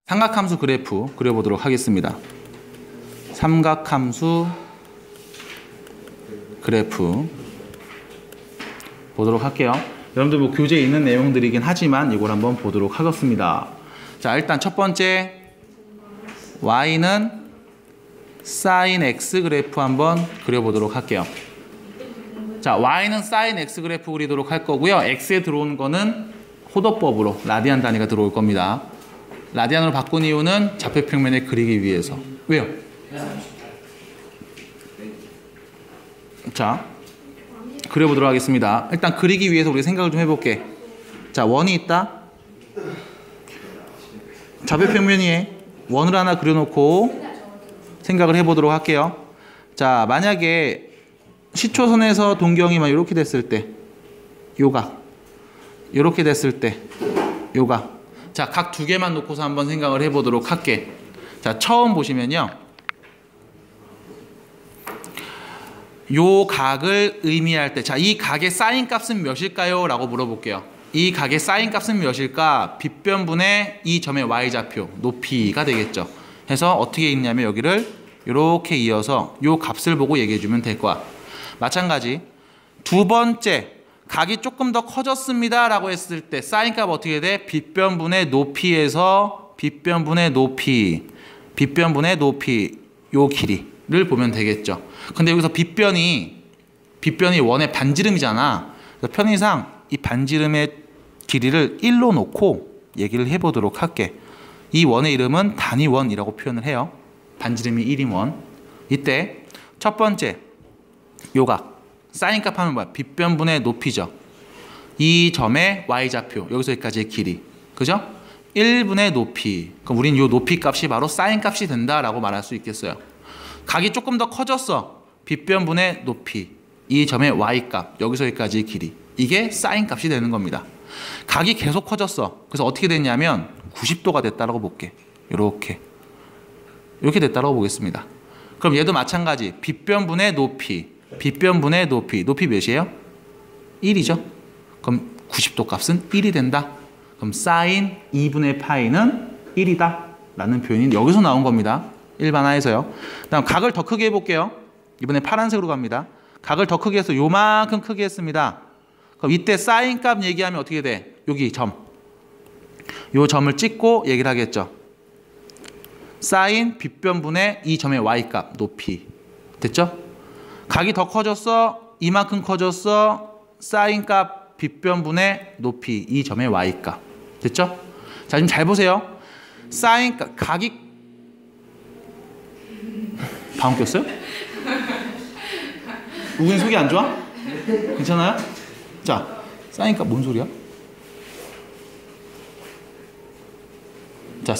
삼각함수 그래프 그려보도록 하겠습니다. 삼각함수 그래프 보도록 할게요. 여러분들 뭐 교재에 있는 내용들이긴 하지만 이걸 한번 보도록 하겠습니다. 자, 일단 첫 번째 y는 sin x 그래프 한번 그려보도록 할게요. 자, y는 sin x 그래프 그리도록 할 거고요. x에 들어오는 거는 호도법으로 라디안 단위가 들어올 겁니다. 라디안으로 바꾼 이유는 좌표평면에 그리기 위해서. 왜요? 자, 그려보도록 하겠습니다. 일단 그리기 위해서 우리 생각을 좀 해볼게. 자, 원이 있다. 좌표평면 위에 원을 하나 그려놓고 생각을 해보도록 할게요. 자, 만약에 시초선에서 동경이만 이렇게 됐을 때 요각, 이렇게 됐을 때 요각. 자, 각 두 개만 놓고서 한번 생각을 해보도록 할게. 자, 처음 보시면요, 요 각을 의미할 때, 자, 이 각의 사인 값은 몇일까요? 라고 물어볼게요. 이 각의 사인 값은 몇일까? 빗변분의 이 점의 y좌표 높이가 되겠죠. 해서 어떻게 읽냐면 여기를 이렇게 이어서 요 값을 보고 얘기해 주면 될 거야. 마찬가지 두 번째, 각이 조금 더 커졌습니다 라고 했을 때 사인 값 어떻게 돼? 빗변분의 높이에서 빗변분의 높이 요 길이를 보면 되겠죠. 근데 여기서 빗변이 원의 반지름이잖아. 그래서 편의상 이 반지름의 길이를 1로 놓고 얘기를 해보도록 할게. 이 원의 이름은 단위원이라고 표현을 해요. 반지름이 1인 원. 이때 첫 번째 요각 사인 값 하면 뭐야? 빗변분의 높이죠. 이 점의 y좌표 여기서 여기까지의 길이, 그죠? 1분의 높이. 그럼 우린 이 높이 값이 바로 사인 값이 된다라고 말할 수 있겠어요. 각이 조금 더 커졌어. 빗변분의 높이, 이 점의 y값 여기서 여기까지의 길이, 이게 사인 값이 되는 겁니다. 각이 계속 커졌어. 그래서 어떻게 됐냐면 90도가 됐다라고 볼게. 이렇게 됐다라고 보겠습니다. 그럼 얘도 마찬가지. 빗변분의 높이 높이 몇이에요? 1이죠. 그럼 90도 값은 1이 된다. 그럼 사인 2분의 파이는 1이다 라는 표현이 여기서 나온 겁니다. 일반화해서요. 다음 각을 더 크게 해볼게요. 이번에 파란색으로 갑니다. 각을 더 크게 해서 요만큼 크게 했습니다. 그럼 이때 사인 값 얘기하면 어떻게 돼? 여기 요 점을 찍고 얘기를 하겠죠. 사인 빗변분의 이 점의 y값 높이. 됐죠? 각이 더 커졌어. 이만큼 커졌어. 사인 값 빗변분의 높이, 이 점의 y값. 됐죠? 자, 지금 잘 보세요. 사인 값, 각이 방금 꼈어요? 우긴 속이 안 좋아? 괜찮아요? 자, 사인 값 뭔 소리야? 자,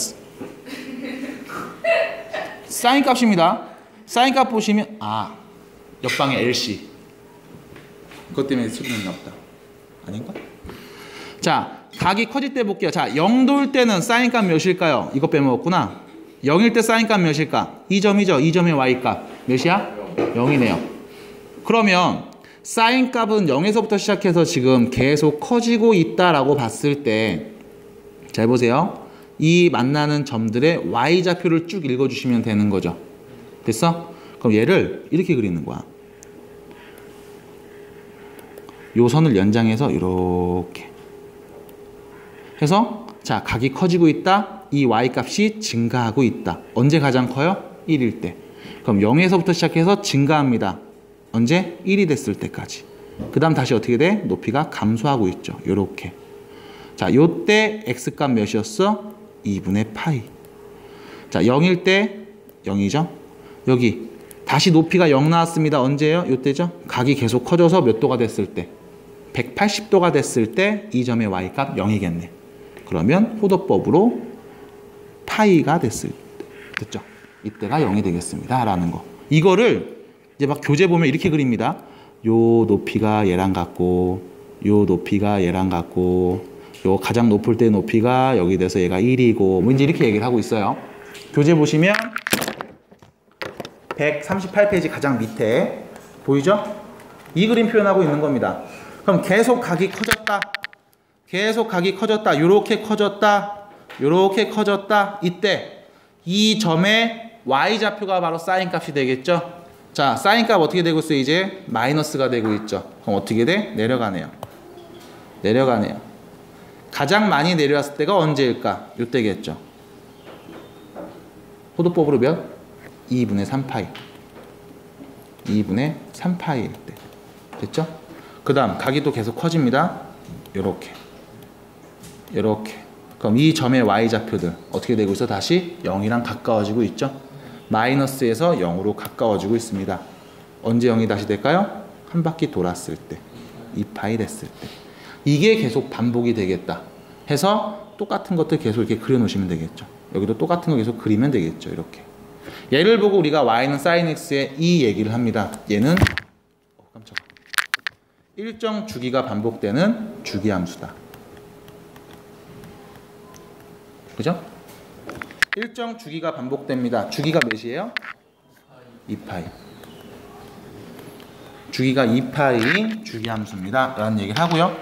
사인 값입니다. 사인 값 보시면 옆방에 LC. 그것 때문에 소리 났나 보다. 아닌가? 자, 각이 커질 때 볼게요. 자, 0도일 때는 사인 값 몇일까요? 이거 빼먹었구나. 0일 때 사인 값 몇일까? 2점이죠. 2점의 y값 몇이야? 0이네요. 그러면 사인 값은 0에서부터 시작해서 지금 계속 커지고 있다라고 봤을 때, 잘 보세요. 이 만나는 점들의 y좌표를 쭉 읽어주시면 되는 거죠. 됐어? 그럼 얘를 이렇게 그리는 거야. 요 선을 연장해서 이렇게 해서, 자, 각이 커지고 있다. 이 y값이 증가하고 있다. 언제 가장 커요? 1일 때. 그럼 0에서부터 시작해서 증가합니다. 언제? 1이 됐을 때까지. 그 다음 다시 어떻게 돼? 높이가 감소하고 있죠. 요렇게. 자, 요때 x값 몇이었어? 2분의 파이. 자, 0일 때 0이죠. 여기 다시 높이가 0 나왔습니다. 언제예요? 요때죠. 각이 계속 커져서 몇 도가 됐을 때? 180도가 됐을 때 이 점의 y값 0이겠네. 그러면 호도법으로 파이가 됐을 때, 됐죠? 이때가 0이 되겠습니다 라는 거. 이거를 이제 막 교재 보면 이렇게 그립니다. 요 높이가 얘랑 같고, 요 높이가 얘랑 같고, 요 가장 높을 때 높이가 여기 돼서 얘가 1이고, 뭐 이제 이렇게 얘기를 하고 있어요. 교재 보시면 138페이지 가장 밑에 보이죠? 이 그림 표현하고 있는 겁니다. 그럼 계속 각이 커졌다. 이렇게 커졌다. 요렇게 커졌다. 이때 이 점의 y좌표가 바로 사인 값이 되겠죠. 자, 사인 값 어떻게 되고 있어요? 이제 마이너스가 되고 있죠. 그럼 어떻게 돼? 내려가네요. 내려가네요. 가장 많이 내려왔을 때가 언제일까? 요때겠죠. 호도법으로 몇? 2분의 3파이. 2분의 3파이일 때. 됐죠? 그 다음 각이 또 계속 커집니다. 요렇게. 요렇게. 그럼 이 점의 y좌표들 어떻게 되고 있어? 다시 0이랑 가까워지고 있죠. 마이너스에서 0으로 가까워지고 있습니다. 언제 0이 다시 될까요? 한 바퀴 돌았을 때. 2파이 됐을 때. 이게 계속 반복이 되겠다 해서 똑같은 것들 계속 이렇게 그려 놓으시면 되겠죠. 여기도 똑같은 거 계속 그리면 되겠죠. 이렇게. 얘를 보고 우리가 y는 sin x의 이 얘기를 합니다. 얘는 깜짝아. 일정 주기가 반복되는 주기함수다. 그죠? 일정 주기가 반복됩니다. 주기가 몇이에요? 2파이. 주기가 2파이인 주기함수입니다. 라는 얘기를 하고요.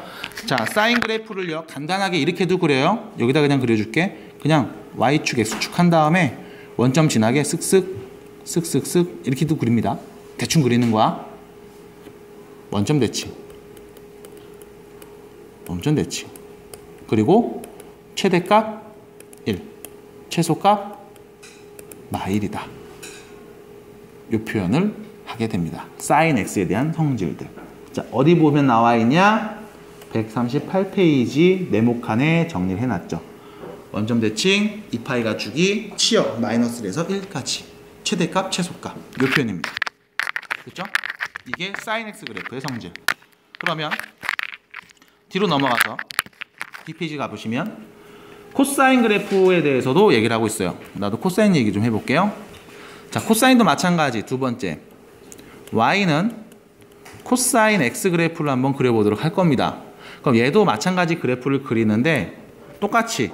자, 사인 그래프를요. 간단하게 이렇게도 그려요. 여기다 그냥 그려줄게. 그냥 y축, x축 한 다음에 원점 지나게 쓱쓱 쓱쓱쓱 이렇게도 그립니다. 대충 그리는 거야. 원점 대칭. 원점 대칭. 그리고 최대값 1. 최소값 마일이다. 이 표현을 하게 됩니다. sin x에 대한 성질들. 자, 어디 보면 나와 있냐? 138페이지 네모칸에 정리를 해놨죠. 원점 대칭, 2파이가 주기, 치역 마이너스에서 1까지. 최대값, 최소값. 이 표현입니다. 그렇죠? 이게 sin x 그래프의 성질. 그러면 뒤로 넘어가서 뒷페이지 가보시면 코사인 그래프에 대해서도 얘기를 하고 있어요. 나도 코사인 얘기 좀 해볼게요. 자, 코사인도 마찬가지. 두 번째. y는 코사인 x 그래프를 한번 그려보도록 할 겁니다. 그럼 얘도 마찬가지 그래프를 그리는데 똑같이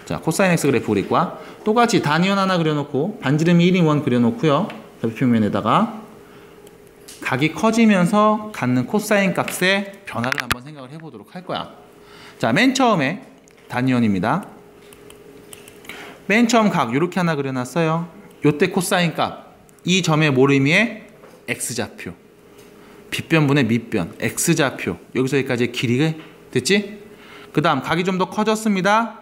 자, 코사인 x 그래프 그릴 거야. 똑같이 단위원 하나 그려놓고 반지름이 1인 원 그려놓고요. 표면에다가 각이 커지면서 갖는 코사인 값의 변화를 한번 생각을 해보도록 할 거야. 자, 맨 처음에 단위원입니다. 맨 처음 각 이렇게 하나 그려놨어요. 요때 코사인 값. 이 점의 뭘 의미해? x좌표. 빗변분의 밑변. x좌표. 여기서 여기까지 길이가 됐지? 그 다음 각이 좀 더 커졌습니다.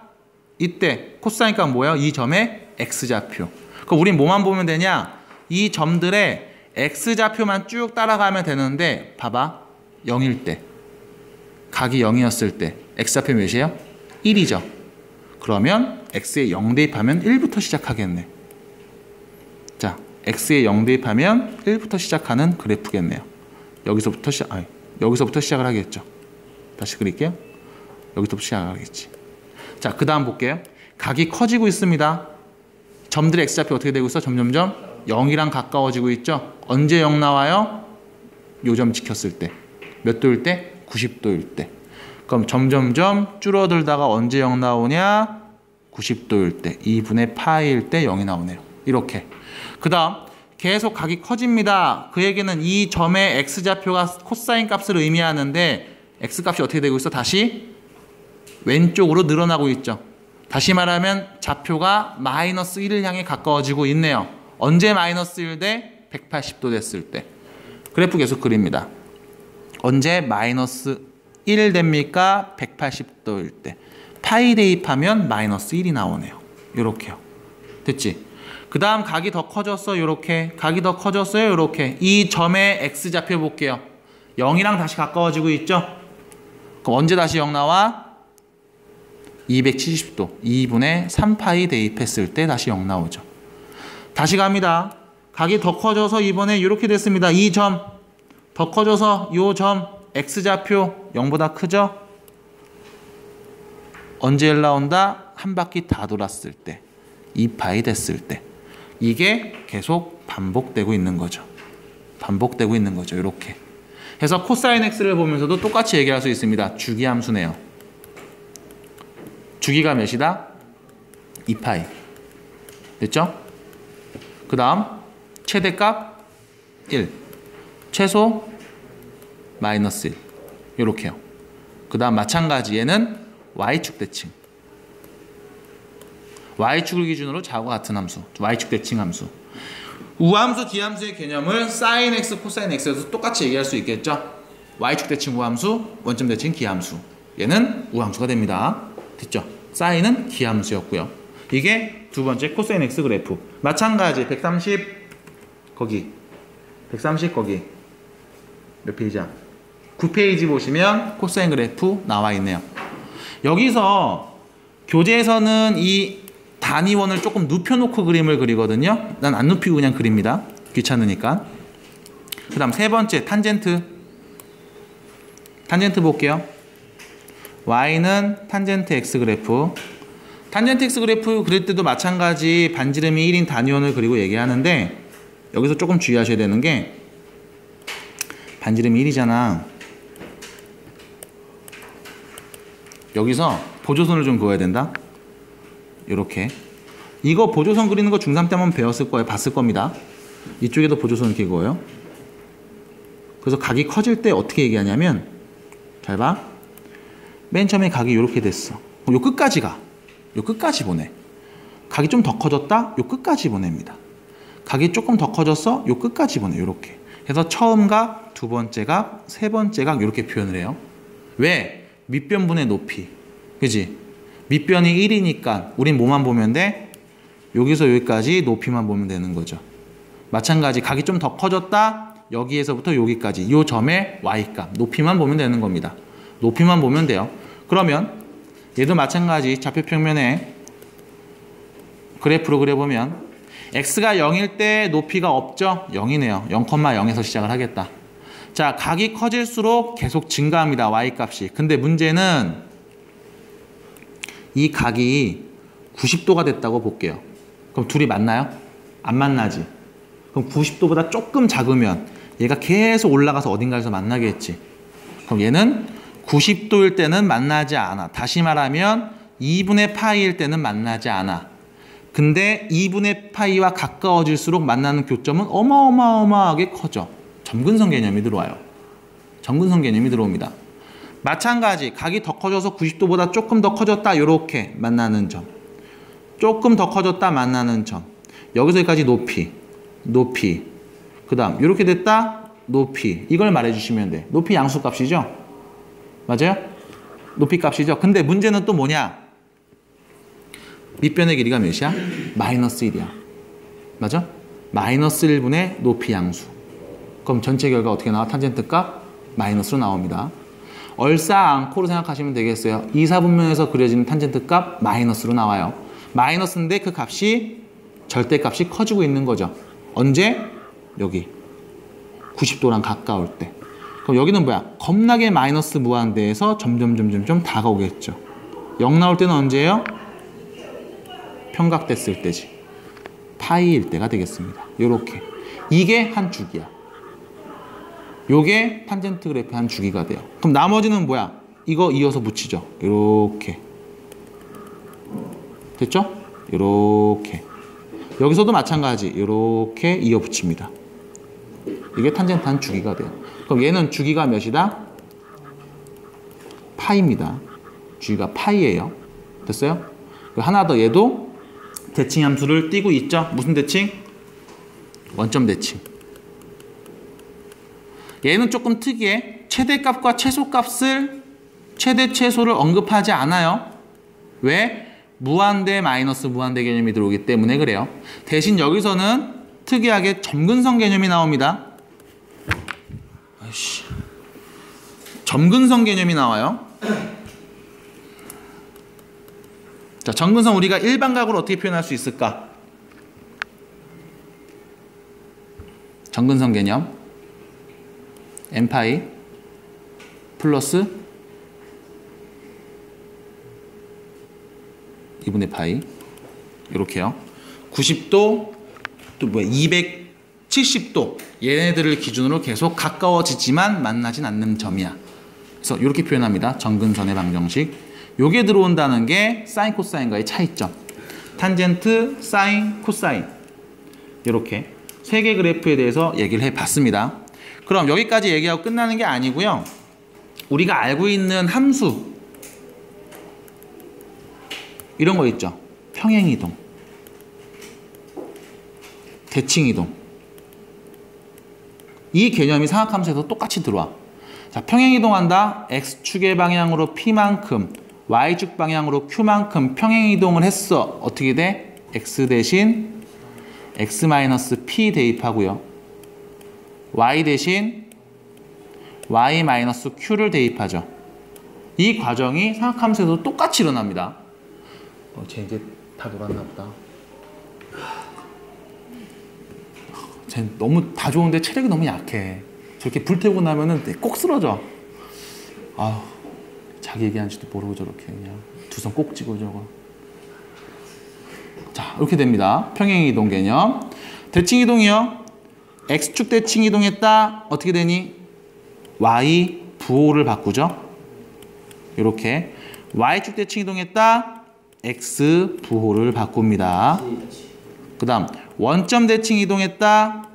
이때 코사인 값 뭐예요? 이 점의 x좌표. 그럼 우린 뭐만 보면 되냐? 이 점들의 x좌표만 쭉 따라가면 되는데 봐봐. 0일 때. 각이 0이었을 때 x좌표 몇이에요? 1이죠. 그러면 x에 0 대입하면 1부터 시작하겠네. 자, x에 0 대입하면 1부터 시작하는 그래프겠네요. 여기서부터 시작을 하겠죠. 다시 그릴게요. 여기서부터 시작을 하겠지. 자, 그 다음 볼게요. 각이 커지고 있습니다. 점들의 x좌표 어떻게 되고 있어? 점점점 0이랑 가까워지고 있죠. 언제 0 나와요? 요 점 지켰을 때. 몇 도일 때? 90도일 때. 그럼 점점점 줄어들다가 언제 0 나오냐? 90도일 때. 2분의 파이일 때 0이 나오네요. 이렇게. 그 다음 계속 각이 커집니다. 그 얘기는 이 점의 x좌표가 코사인 값을 의미하는데 x값이 어떻게 되고 있어? 다시 왼쪽으로 늘어나고 있죠. 다시 말하면 좌표가 마이너스 1을 향해 가까워지고 있네요. 언제 마이너스 1 대? 180도 됐을 때. 그래프 계속 그립니다. 언제 마이너스 1 됩니까? 180도일 때. 파이 대입하면 마이너스 1이 나오네요. 요렇게요. 됐지? 그 다음 각이 더 커졌어. 요렇게. 각이 더 커졌어요. 요렇게. 이 점의 x좌표 볼게요. 0이랑 다시 가까워지고 있죠? 그럼 언제 다시 0 나와? 270도. 2분의 3파이 대입했을 때 다시 0 나오죠. 다시 갑니다. 각이 더 커져서 이번에 이렇게 됐습니다. 이 점 더 커져서 이 점 x좌표 0보다 크죠? 언제 1 나온다? 한 바퀴 다 돌았을 때. 2파이 됐을 때. 이게 계속 반복되고 있는 거죠. 반복되고 있는 거죠. 이렇게. 해서 코사인 x를 보면서도 똑같이 얘기할 수 있습니다. 주기함수네요. 주기가 몇이다? 2파이. 됐죠? 그 다음 최대값 1. 최소 마이너스 1. 요렇게요. 그 다음 마찬가지 얘는 y축 대칭. y축을 기준으로 좌우가 같은 함수. y축 대칭 함수. 우함수, D함수의 개념을 sin x, 코사인 x에서 똑같이 얘기할 수 있겠죠? y축 대칭 우함수, 원점 대칭 기함수. 얘는 우함수가 됩니다. 됐죠? sin은 기함수였고요. 이게 두 번째 코사인 x 그래프. 마찬가지 130 거기 130 거기 몇 페이지야? 9페이지 보시면 코사인 그래프 나와 있네요. 여기서 교재에서는 이 단위원을 조금 눕혀놓고 그림을 그리거든요. 난 안 눕히고 그냥 그립니다. 귀찮으니까. 그 다음 세 번째 탄젠트. 탄젠트 볼게요. y는 탄젠트 x 그래프. 탄젠트 x 그래프 그릴 때도 마찬가지 반지름이 1인 단위원을 그리고 얘기하는데 여기서 조금 주의하셔야 되는 게 반지름이 1이잖아. 여기서 보조선을 좀 그어야 된다. 요렇게. 이거 보조선 그리는 거 중3 때 한번 배웠을 거예요. 봤을 겁니다. 이쪽에도 보조선 이렇게 그어요. 그래서 각이 커질 때 어떻게 얘기하냐면 잘 봐. 맨 처음에 각이 이렇게 됐어. 요 끝까지 가. 요 끝까지 보내. 각이 좀 더 커졌다? 요 끝까지 보냅니다. 각이 조금 더 커졌어? 요 끝까지 보내. 요렇게. 그래서 처음 각, 두 번째 각, 세 번째 각 이렇게 표현을 해요. 왜? 밑변분의 높이. 그지? 밑변이 1이니까 우린 뭐만 보면 돼? 여기서 여기까지 높이만 보면 되는 거죠. 마찬가지 각이 좀 더 커졌다? 여기에서부터 여기까지 이 점의 y값 높이만 보면 되는 겁니다. 높이만 보면 돼요. 그러면 얘도 마찬가지 좌표평면에 그래프로 그려보면 x가 0일 때 높이가 없죠? 0이네요. 0,0에서 시작을 하겠다. 자, 각이 커질수록 계속 증가합니다. y값이. 근데 문제는 이 각이 90도가 됐다고 볼게요. 그럼 둘이 만나요? 안 만나지. 그럼 90도보다 조금 작으면 얘가 계속 올라가서 어딘가에서 만나겠지. 그럼 얘는 90도일 때는 만나지 않아. 다시 말하면 2분의 파이일 때는 만나지 않아. 근데 2분의 파이와 가까워질수록 만나는 교점은 어마어마하게 커져. 점근선 개념이 들어와요. 점근선 개념이 들어옵니다. 마찬가지 각이 더 커져서 90도보다 조금 더 커졌다. 이렇게 만나는 점. 조금 더 커졌다. 만나는 점. 여기서 여기까지 높이. 그 다음 이렇게 됐다. 높이. 이걸 말해주시면 돼. 높이 양수값이죠? 맞아요? 높이 값이죠? 근데 문제는 또 뭐냐? 밑변의 길이가 몇이야? 마이너스 1이야. 맞아? 마이너스 1분의 높이 양수. 그럼 전체 결과 어떻게 나와? 탄젠트 값 마이너스로 나옵니다. 얼싸안코로 생각하시면 되겠어요. 2, 4분면에서 그려지는 탄젠트 값 마이너스로 나와요. 마이너스인데 그 값이 절대값이 커지고 있는 거죠. 언제? 여기 90도랑 가까울 때. 그럼 여기는 뭐야? 겁나게 마이너스 무한대에서 점점 다가오겠죠. 0 나올 때는 언제예요? 평각됐을 때지. 파이일 때가 되겠습니다. 요렇게. 이게 한 주기야. 요게 탄젠트 그래프의 한 주기가 돼요. 그럼 나머지는 뭐야? 이거 이어서 붙이죠. 요렇게. 됐죠? 요렇게. 여기서도 마찬가지. 요렇게 이어 붙입니다. 이게 탄젠트 한 주기가 돼요. 그럼 얘는 주기가 몇이다? 파이입니다. 주기가 파이예요. 됐어요? 하나 더 얘도 대칭 함수를 띄고 있죠. 무슨 대칭? 원점 대칭. 얘는 조금 특이해. 최대값과 최소값을 최대 최소를 언급하지 않아요. 왜? 무한대 마이너스 무한대 개념이 들어오기 때문에 그래요. 대신 여기서는 특이하게 점근선 개념이 나옵니다. 아이씨. 점근선 개념이 나와요. 자, 점근선 우리가 일반각으로 어떻게 표현할 수 있을까? 점근선 개념 n파이 플러스 2분의 파이 이렇게요. 90도 또 뭐야 270도 얘네들을 기준으로 계속 가까워지지만 만나진 않는 점이야. 그래서 이렇게 표현합니다. 점근선의 방정식. 요게 들어온다는 게 사인 코사인과의 차이점. 탄젠트, 사인, 코사인. 이렇게 세 개 그래프에 대해서 얘기를 해봤습니다. 그럼 여기까지 얘기하고 끝나는 게 아니고요. 우리가 알고 있는 함수 이런 거 있죠. 평행이동, 대칭이동. 이 개념이 삼각함수에서 똑같이 들어와. 자, 평행이동한다. X축의 방향으로 P만큼, Y축 방향으로 Q만큼 평행이동을 했어. 어떻게 돼? X 대신 X-P 대입하고요. Y 대신 Y-Q를 대입하죠. 이 과정이 삼각함수에도 똑같이 일어납니다. 쟤 이제 다 놀았나 보다. 쟤 너무 다 좋은데 체력이 너무 약해. 저렇게 불태우고 나면은 꼭 쓰러져. 아우, 자기 얘기하는지도 모르고 저렇게 그냥 두 손 꼭 쥐고 저거. 자, 이렇게 됩니다. 평행이동 개념. 대칭이동이요. X축 대칭이동했다. 어떻게 되니? Y 부호를 바꾸죠. 이렇게. Y축 대칭이동했다. X 부호를 바꿉니다. 그 다음 원점 대칭이동했다.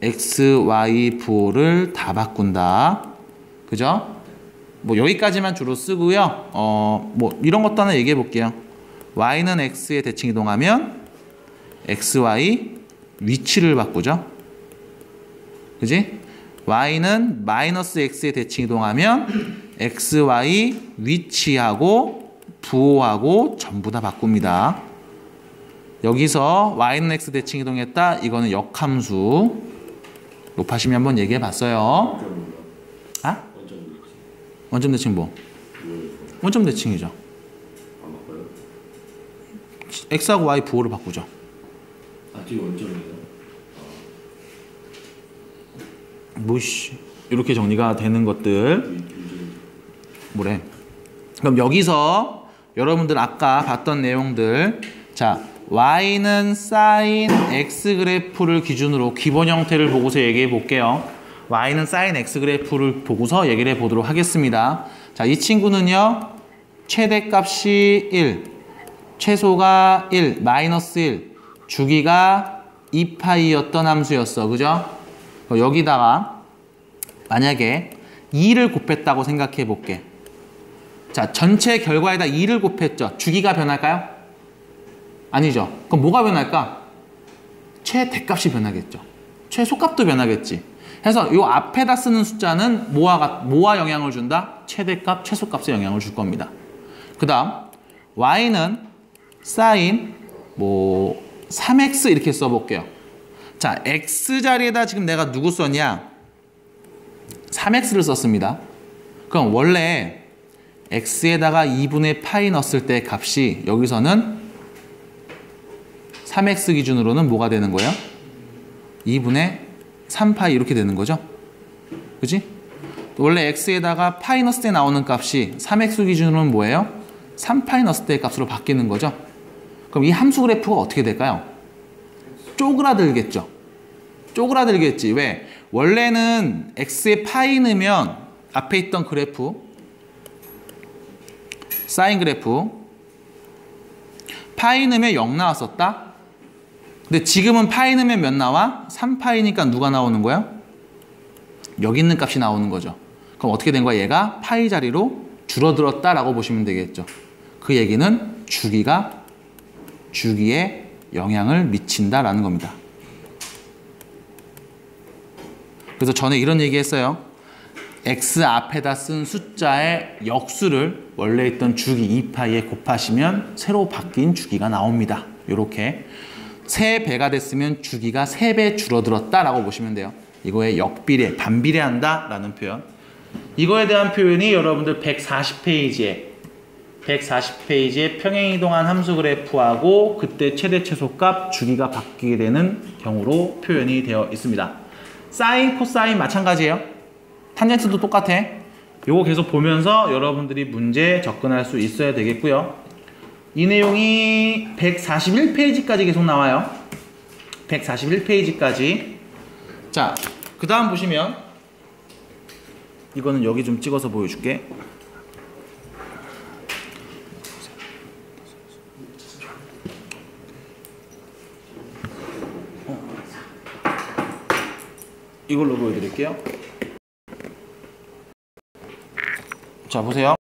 X, Y 부호를 다 바꾼다. 그죠? 뭐 여기까지만 주로 쓰고요. 뭐 이런 것도 하나 얘기해 볼게요. Y는 X에 대칭이동하면 X, Y 위치를 바꾸죠. 그지? Y는 마이너스 X에 대칭이동하면 X, Y 위치하고 부호하고 전부 다 바꿉니다. 여기서 Y는 X 대칭이동했다. 이거는 역함수. 곱하시면 한번 얘기해 봤어요. 아? 원점 대칭 뭐? 원점 대칭이죠. X하고 Y 부호를 바꾸죠. 아, 뒤에 원점이에요? 뭐씨. 이렇게 정리가 되는 것들. 뭐래? 그럼 여기서 여러분들 아까 봤던 내용들. 자, Y는 sin X 그래프를 기준으로 기본 형태를 보고서 얘기해 볼게요. Y는 sin X 그래프를 보고서 얘기를 해 보도록 하겠습니다. 자, 이 친구는요. 최대값이 1, 최소가 1, 마이너스 1, 주기가 2파이였던 함수였어. 그죠? 여기다가 만약에 2를 곱했다고 생각해 볼게. 자, 전체 결과에다 2를 곱했죠. 주기가 변할까요? 아니죠. 그럼 뭐가 변할까? 최대값이 변하겠죠. 최소값도 변하겠지. 그래서 이 앞에다 쓰는 숫자는 뭐와 영향을 준다? 최대값, 최소값에 영향을 줄 겁니다. 그 다음 Y는 sin 3x 이렇게 써볼게요. 자, x 자리에다 지금 내가 누구 썼냐? 3x를 썼습니다. 그럼 원래 x에다가 2분의 파이 넣었을 때 값이 여기서는 3x 기준으로는 뭐가 되는 거예요? 2분의 3파이 이렇게 되는 거죠. 그지? 원래 x에다가 파이 넣었을 때 나오는 값이 3x 기준으로는 뭐예요? 3파이 넣었을 때 값으로 바뀌는 거죠. 그럼 이 함수 그래프가 어떻게 될까요? 쪼그라들겠죠. 쪼그라들겠지. 왜? 원래는 x에 파이 넣으면 앞에 있던 그래프 사인 그래프 파이 넣으면 0 나왔었다. 근데 지금은 파이 넣으면 몇 나와? 3파이니까 누가 나오는 거야? 여기 있는 값이 나오는 거죠. 그럼 어떻게 된 거야? 얘가 파이 자리로 줄어들었다라고 보시면 되겠죠. 그 얘기는 주기에 영향을 미친다라는 겁니다. 그래서 전에 이런 얘기 했어요. x 앞에다 쓴 숫자의 역수를 원래 있던 주기 2파이에 곱하시면 새로 바뀐 주기가 나옵니다. 이렇게 3배가 됐으면 주기가 3배 줄어들었다라고 보시면 돼요. 이거에 역비례, 반비례한다 라는 표현. 이거에 대한 표현이 여러분들 140페이지에 평행이동한 함수 그래프하고 그때 최대 최소값 주기가 바뀌게 되는 경우로 표현이 되어 있습니다. 사인, 코사인 마찬가지예요. 탄젠트도 똑같아. 요거 계속 보면서 여러분들이 문제 접근할 수 있어야 되겠고요. 이 내용이 141페이지까지 계속 나와요. 141페이지까지. 자, 그 다음 보시면 이거는 여기 좀 찍어서 보여줄게. 이걸로 보여드릴게요. 자 보세요.